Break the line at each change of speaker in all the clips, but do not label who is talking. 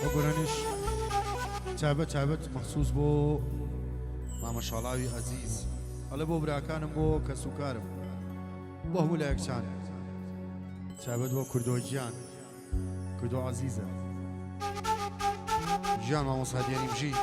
وقرانش تابت مخصوص بو ماما شاڵاوی عزیز ئەڵێ بۆ براکانم بۆ کەس و کارم بۆ هەموو لایەکچان تابت بۆ کوردۆ گیان کوردۆ عزیزە گیان مامۆسادیانی بژی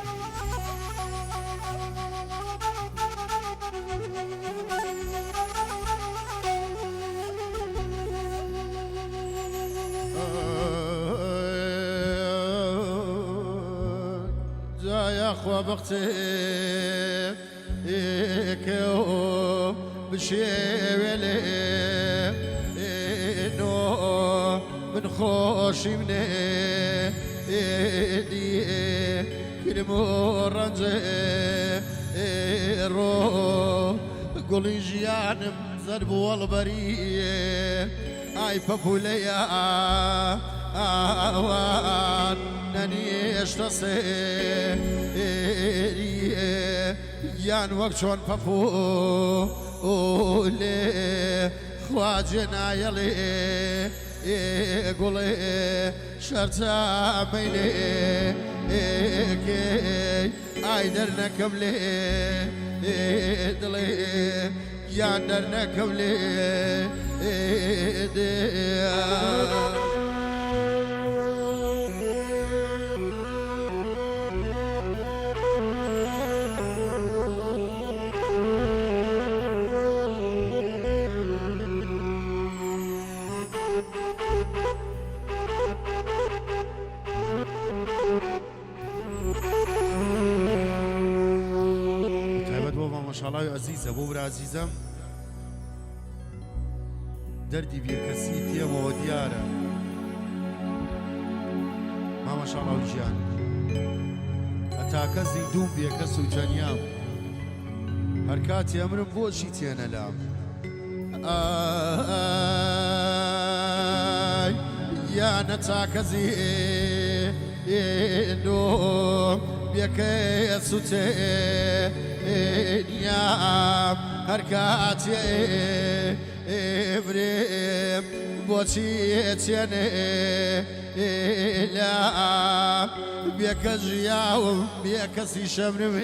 جايا خوا بختك إيكو بشيولي إنو من خوشي مني إدي كل مرنجي رو قولي جيانم زرب والبريه اي بابوليا اوان نني اشتصي يان وقتون بابو اولي خواجنا يلي قولي شرطا ميلي اي درنا كملي دلي يا درنا كملي ماشاءالله عزيزة بو عزيزم دردي بيكسيت يا موديارة ما شاء الله وجيان أتاكزي دوم بيكسو جنيام هركاتي أمرم بوشي تينا لام يا نتاكزي دوم بيكسو تينا هركاتي إبريم بوتيتيني لا بيك جياو بيك سيشمرم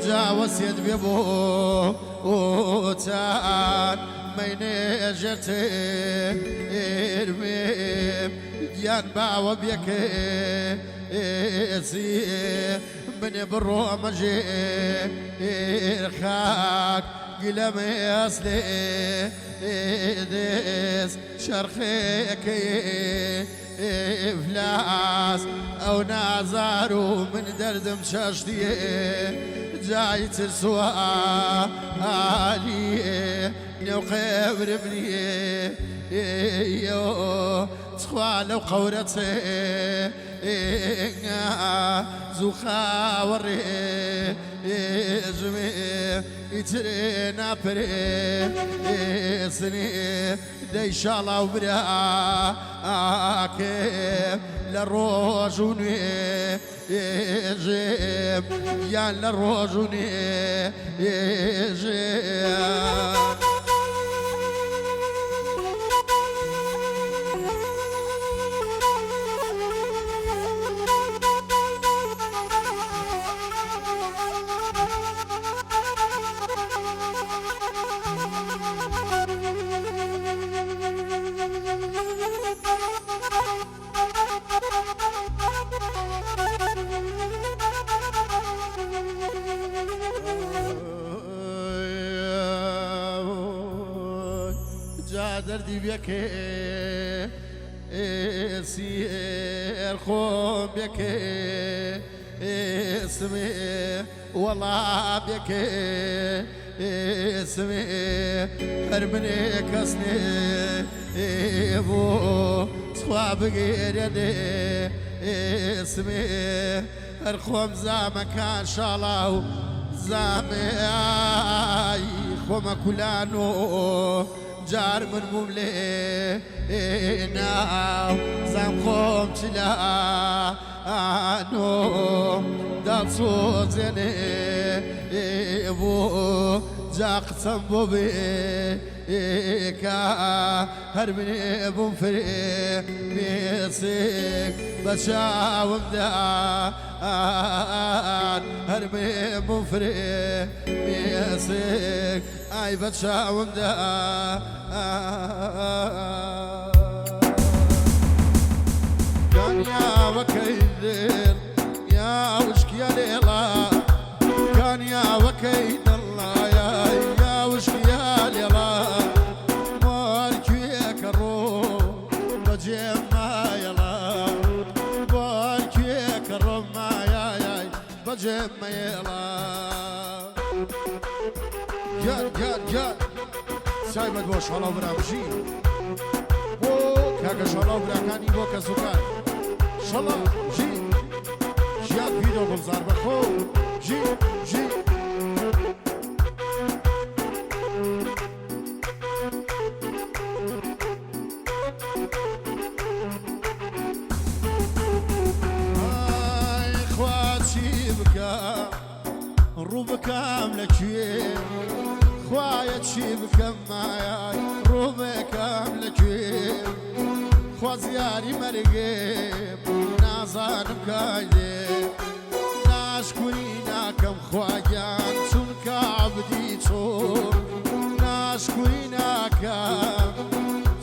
جاوس يد بيبو وتان ميني جرتي إرميم ينبع بيك سي من برو مجي إرخاك قلمي أصلي ديس شرخيك إفلاس أو نازارو من درد مشاشتي جاي ترسوا علي نو خبر بني يو تخوالو قورتي زوخا وري جمي يترينا بري سني دي شالا وبراك للروجوني يجيب يا للروجوني يجيب دردي بيك سير خوم بيك اسمي والله بيك اسمي هرمني كسني بو صواب غير يدي اسمي هرخوم زامك ان شاء الله زامي خوم كلانو جار من مملينا زنقوم تلا نو دال صوتني بو جاقتم بوبي هرمني بنفري بيصيك بشاوم دان هرمني بنفري بيصيك اي بشاوم دان كان يا وكيل يا وشك يا ليلا كان يا وكيل الله يا وشك يا ليلا مالك يا الروح بجمع يلا مالك يا كرم يا بجمع يلا جاد سايبت بو شالا برا بجي بو كاكا شالا برا كاني بو كسوكان شالا جي جياد فيديو بمزار بخو جي روبكام لكي خوايا تشيبكم معاي روبكام لكي خوا زياري مرقيب نازانم كايدي ناشكوريناكم خوايان چونك عبدي چون ناشكوريناكم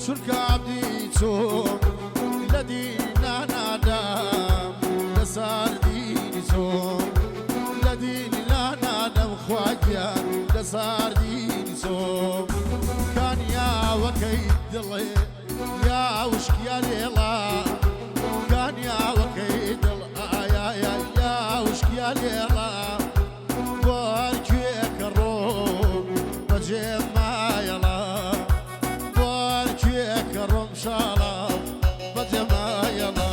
چونك عبدي چون لدينا نادام لسار ديني چون لديني لا نادم خواجان لصار ديني صوم كان يا وكيد الله يا وشك يا ليلا كان يا وكيد الله يا وشك يا ليلا بارك يا الروم بجمع يلا بارك يا الروم شالا بجمع يلا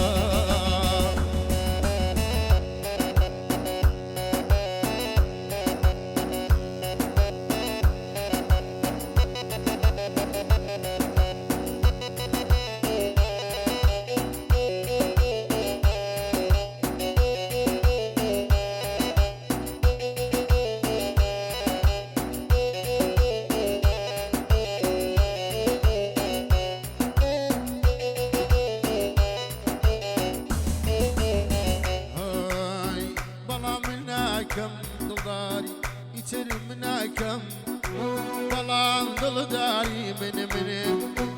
مناكم دلداري يتر مناكم بلان دلداري من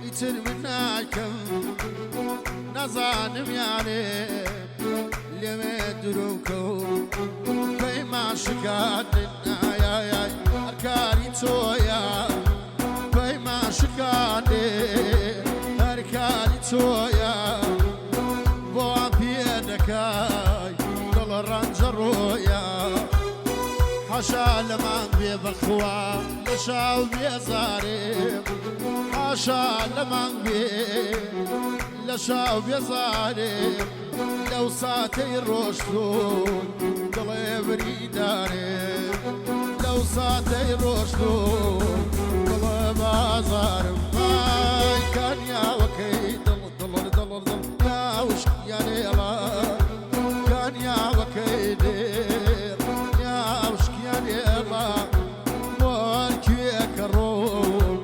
يتر مناكم نزانم يعني لما دروكو بيما شكادنا يا أركاري تويا بيما شكادي أركاري تويا بوا بيدكاي رانجرويا حاشا لمن ببخوا لشاو بيزارم حاشا لمن لشاو بيزارم لو ساتي روشتو دلي بريدارم لو ساتي روشتو دلي بازارم ماي كان يا وكيد دل يا وشك يا ليلا يا وكيدير يا وشك يا ليلا مالك يا كروم